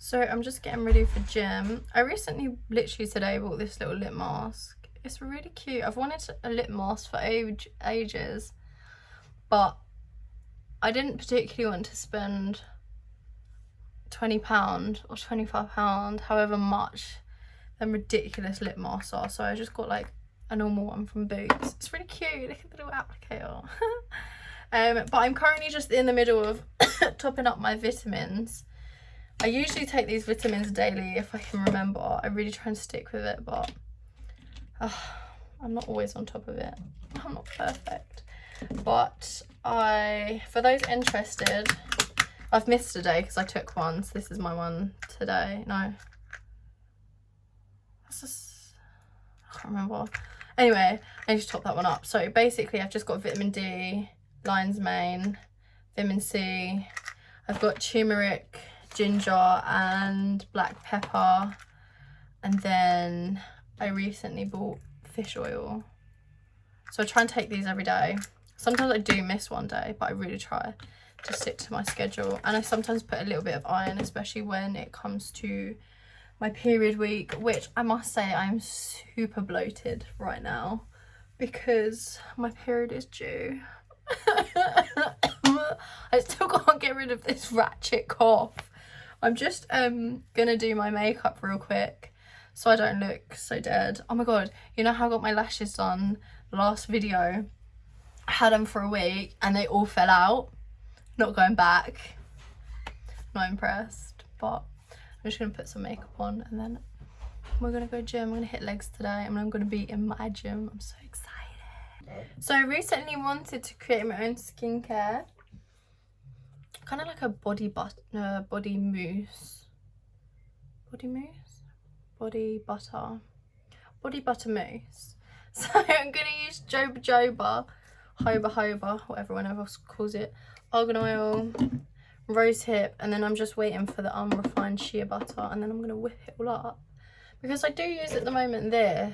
So I'm just getting ready for gym. I recently, literally today, bought this little lip mask. It's really cute. I've wanted a lip mask for ages, but I didn't particularly want to spend £20 or £25, however much them ridiculous lip masks are. So I just got like a normal one from Boots. It's really cute. Look at the little applicator. But I'm currently just in the middle of topping up my vitamins. I usually take these vitamins daily if I can remember. I really try and stick with it, but I'm not always on top of it. I'm not perfect. But for those interested, I've missed a day because I took one, so this is my one today. No. That's just, I can't remember. Anyway, I need to top that one up. So basically I've just got vitamin D, lion's mane, vitamin C. I've got turmeric, ginger and black pepper, and then I recently bought fish oil. So I try and take these every day. Sometimes I do miss one day, but I really try to stick to my schedule. And I sometimes put a little bit of iron, especially when it comes to my period week, which I must say I'm super bloated right now because my period is due. I still can't get rid of this ratchet cough. I'm just gonna do my makeup real quick so I don't look so dead. Oh my god, you know how I got my lashes done last video? I had them for a week and they all fell out. Not going back. Not impressed, but I'm just gonna put some makeup on and then we're gonna go gym. I'm gonna hit legs today and I'm gonna be in my gym. I'm so excited. So I recently wanted to create my own skincare. Kind of like a body butter mousse. So I'm gonna use jojoba, jojoba, whatever one else calls it, argan oil, rose hip, and then I'm just waiting for the unrefined shea butter, and then I'm gonna whip it all up because I do use at the moment the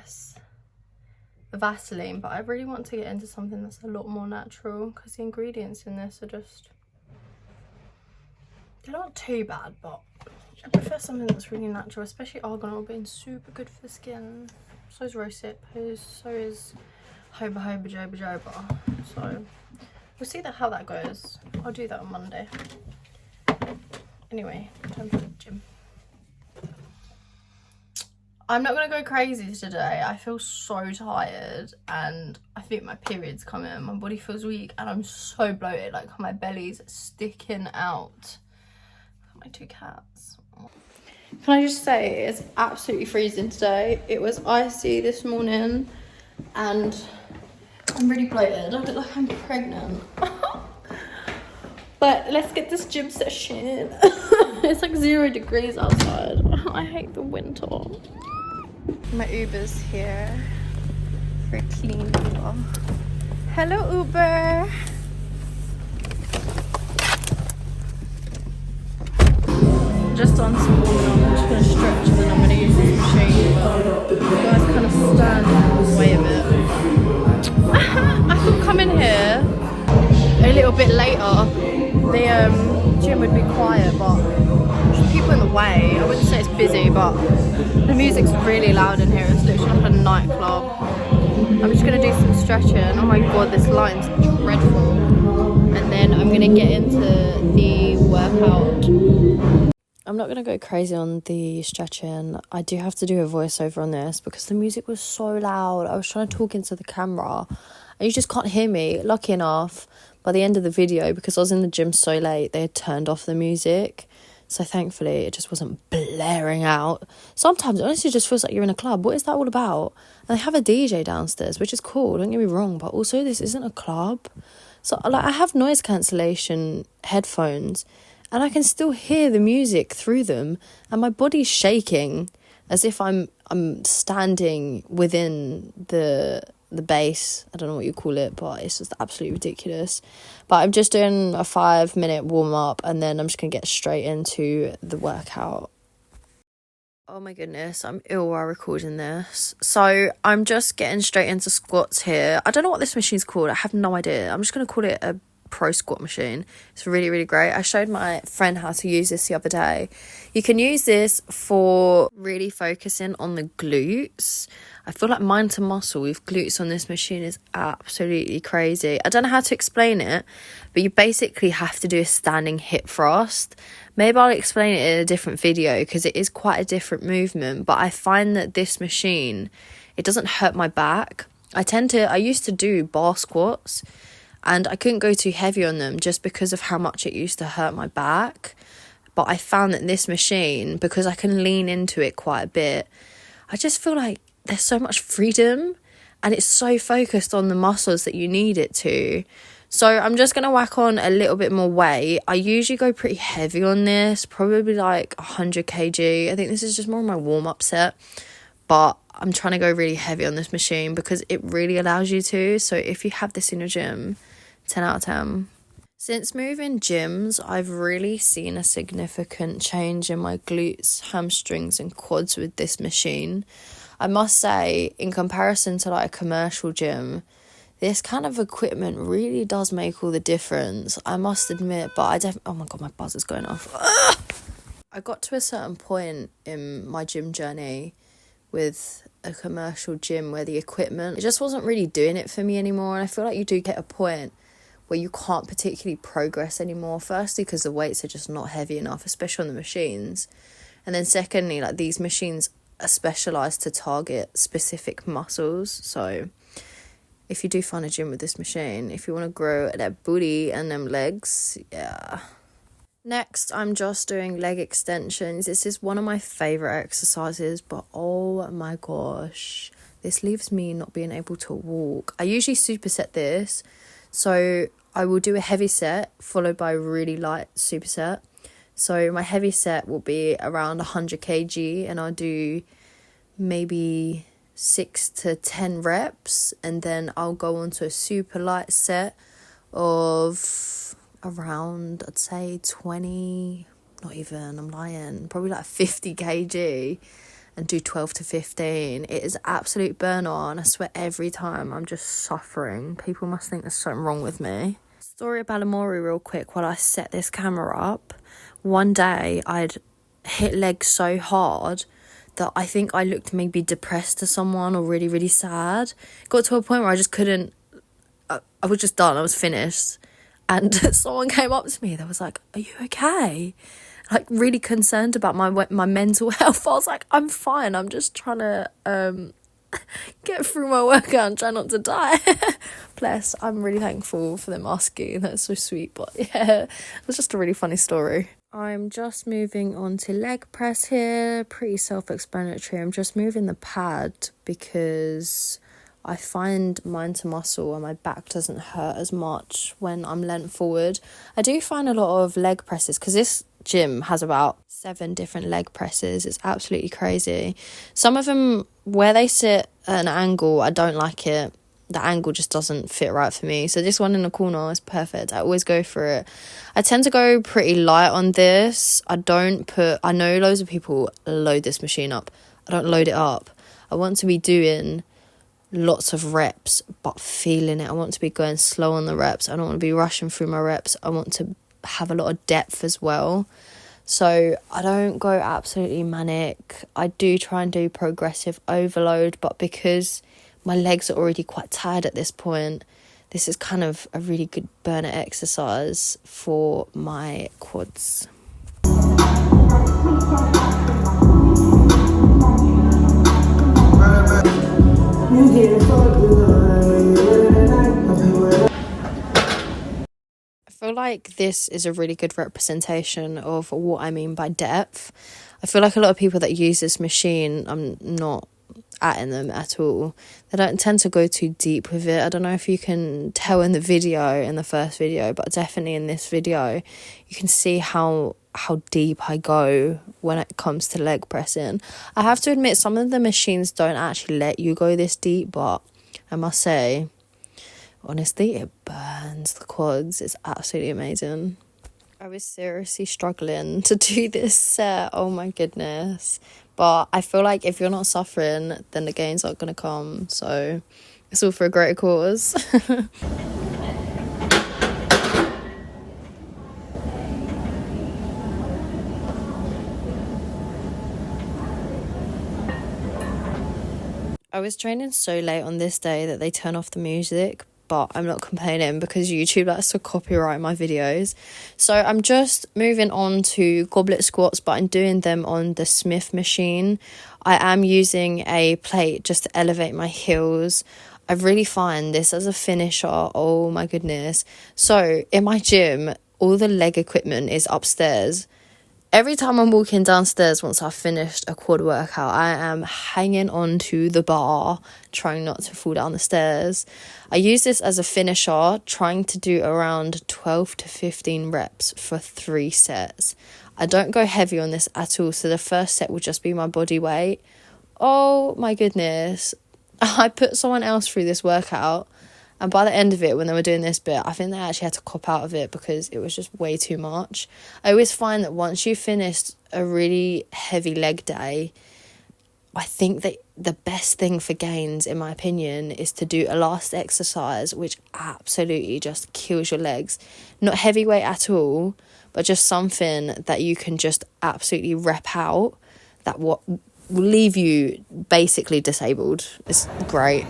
Vaseline, but I really want to get into something that's a lot more natural because the ingredients in this are just, they're not too bad, but I prefer something that's really natural, especially argan oil being super good for the skin. So is rosehip, so is jojoba. So we'll see how that goes. I'll do that on Monday. Anyway, time for the gym. I'm not gonna go crazy today. I feel so tired and I think my period's coming. My body feels weak and I'm so bloated, like my belly's sticking out. My two cats. Can I just say it's absolutely freezing today. It was icy this morning and I'm really bloated. I look like I'm pregnant. But let's get this gym session. It's like 0 degrees outside. I hate the winter. My Uber's here for a clean Uber. Hello, Uber. Just on some warming up. I'm just going to stretch and then I'm going to use this machine. But you guys kind of stand in the way of it. I could come in here a little bit later. The gym would be quiet, but there's people in the way. I wouldn't say it's busy, but the music's really loud in here. It's literally like a nightclub. I'm just going to do some stretching. Oh my god, this line's dreadful. And then I'm going to get into the workout. I'm not going to go crazy on the stretching. I do have to do a voiceover on this because the music was so loud. I was trying to talk into the camera and you just can't hear me. Lucky enough, by the end of the video, because I was in the gym so late, they had turned off the music. So thankfully, it just wasn't blaring out. Sometimes it honestly just feels like you're in a club. What is that all about? And they have a DJ downstairs, which is cool, don't get me wrong. But also, this isn't a club. So like, I have noise cancellation headphones and I can still hear the music through them and my body's shaking as if I'm standing within the base. I don't know what you call it, but it's just absolutely ridiculous. But I'm just doing a 5-minute warm-up and then I'm just going to get straight into the workout. Oh my goodness, I'm ill while recording this. So I'm just getting straight into squats here. I don't know what this machine's called. I have no idea. I'm just going to call it a Pro Squat machine. It's really, really great. I showed my friend how to use this the other day. You can use this for really focusing on the glutes. I feel like mind to muscle with glutes on this machine is absolutely crazy. I don't know how to explain it, but you basically have to do a standing hip thrust. Maybe I'll explain it in a different video because it is quite a different movement, but I find that this machine, it doesn't hurt my back. I used to do bar squats and I couldn't go too heavy on them just because of how much it used to hurt my back. But I found that this machine, because I can lean into it quite a bit, I just feel like there's so much freedom and it's so focused on the muscles that you need it to. So I'm just going to whack on a little bit more weight. I usually go pretty heavy on this, probably like 100 kg. I think this is just more of my warm-up set. But I'm trying to go really heavy on this machine because it really allows you to. So if you have this in your gym, 10 out of 10. Since moving gyms, I've really seen a significant change in my glutes, hamstrings and quads with this machine. I must say, in comparison to like a commercial gym, this kind of equipment really does make all the difference. I must admit, but oh my God, my buzzer's going off. Ugh! I got to a certain point in my gym journey with a commercial gym where the equipment, it just wasn't really doing it for me anymore. And I feel like you do get a point where you can't particularly progress anymore. Firstly, because the weights are just not heavy enough, especially on the machines. And then secondly, like these machines are specialised to target specific muscles. So if you do find a gym with this machine, if you want to grow that booty and them legs, yeah. Next, I'm just doing leg extensions. This is one of my favourite exercises, but oh my gosh, this leaves me not being able to walk. I usually superset this, so I will do a heavy set followed by a really light superset. So my heavy set will be around 100 kg and I'll do maybe 6 to 10 reps, and then I'll go on to a super light set of around, I'd say 20, not even, I'm lying, probably like 50 kg, and do 12 to 15. It is absolute burn on. I swear every time I'm just suffering. People must think there's something wrong with me. Story of Balamory real quick while I set this camera up. One day I'd hit legs so hard that I think I looked maybe depressed to someone or really, really sad. Got to a point where I just couldn't, I was just done, I was finished. And someone came up to me, they was like, "Are you okay?" Like really concerned about my mental health. I was like, "I'm fine, I'm just trying to get through my workout and try not to die." Bless, I'm really thankful for them asking, that's so sweet. But yeah, it was just a really funny story. I'm just moving on to leg press here, pretty self-explanatory. I'm just moving the pad because I find mind to muscle and my back doesn't hurt as much when I'm leant forward. I do find a lot of leg presses because this gym has about 7 different leg presses. It's absolutely crazy. Some of them, where they sit at an angle, I don't like it. The angle just doesn't fit right for me. So this one in the corner is perfect. I always go for it. I tend to go pretty light on this. I know loads of people load this machine up. I don't load it up. I want to be doing lots of reps but feeling it. I want to be going slow on the reps. I don't want to be rushing through my reps. I want to have a lot of depth as well. So I don't go absolutely manic. I do try and do progressive overload, but because my legs are already quite tired at this point, this is kind of a really good burner exercise for my quads. I feel like this is a really good representation of what I mean by depth. I feel like a lot of people that use this machine, I'm not atting them at all. They don't tend to go too deep with it. I don't know if you can tell in the first video, but definitely in this video, you can see how deep I go when it comes to leg pressing. I have to admit, some of the machines don't actually let you go this deep, but I must say, honestly, it burns the quads. It's absolutely amazing. I was seriously struggling to do this set. Oh my goodness. But I feel like if you're not suffering, then the gains aren't going to come. So it's all for a greater cause. I was training so late on this day that they turn off the music, but I'm not complaining because YouTube likes to copyright my videos. So I'm just moving on to goblet squats, but I'm doing them on the Smith machine. I am using a plate just to elevate my heels. I really find this as a finisher, oh my goodness. So in my gym, all the leg equipment is upstairs. Every time I'm walking downstairs once I've finished a quad workout, I am hanging on to the bar, trying not to fall down the stairs. I use this as a finisher, trying to do around 12 to 15 reps for 3 sets. I don't go heavy on this at all, so the first set will just be my body weight. Oh my goodness. I put someone else through this workout, and by the end of it, when they were doing this bit, I think they actually had to cop out of it because it was just way too much. I always find that once you've finished a really heavy leg day, I think that the best thing for gains, in my opinion, is to do a last exercise which absolutely just kills your legs. Not heavyweight at all, but just something that you can just absolutely rep out that will leave you basically disabled. It's great.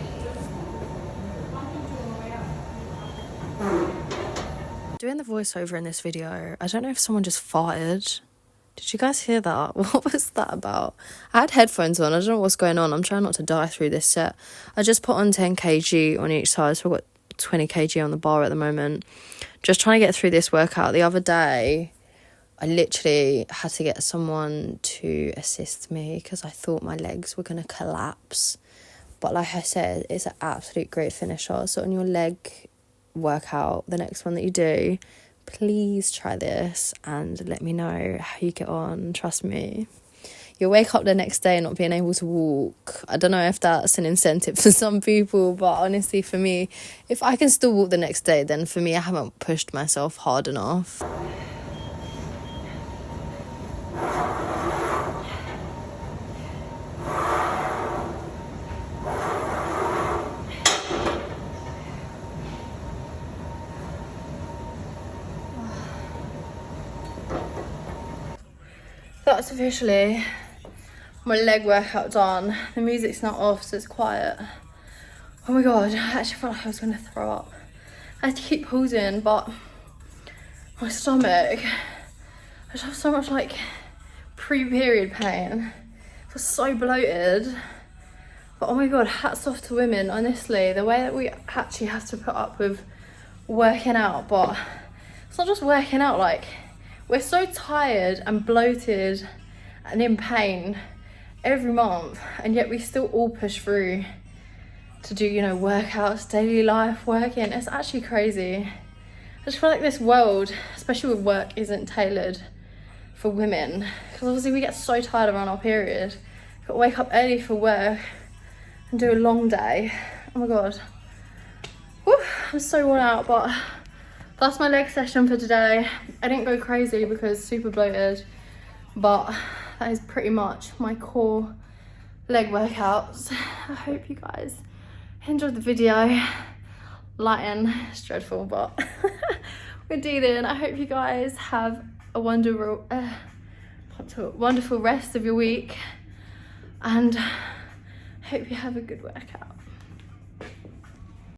Doing the voiceover in this video, I don't know if someone just farted. Did you guys hear that? What was that about? I had headphones on. I don't know what's going on. I'm trying not to die through this set. I just put on 10 kg on each side, so I've got 20 kg on the bar at the moment. Just trying to get through this workout. The other day, I literally had to get someone to assist me because I thought my legs were going to collapse. But like I said, it's an absolute great finisher. So on your leg workout, the next one that you do, please try this and let me know how you get on. Trust me, you'll wake up the next day not being able to walk. I don't know if that's an incentive for some people, but honestly for me, if I can still walk the next day, then for me I haven't pushed myself hard enough. That's officially my leg workout done. The music's not off, so it's quiet. Oh my god, I actually felt like I was going to throw up. I had to keep pausing, but my stomach, I just have so much like pre-period pain. I feel so bloated. But oh my god, hats off to women, honestly. The way that we actually have to put up with working out, but it's not just working out, like, we're so tired and bloated and in pain every month, and yet we still all push through to do, you know, workouts, daily life, working. It's actually crazy. I just feel like this world, especially with work, isn't tailored for women, because obviously we get so tired around our period. We've got to wake up early for work and do a long day. Oh my god. Whew, I'm so worn out, but that's my leg session for today. I didn't go crazy because super bloated, but that is pretty much my core leg workouts. I hope you guys enjoyed the video. Lighting is dreadful, but we're dealing. I hope you guys have a wonderful rest of your week, and I hope you have a good workout.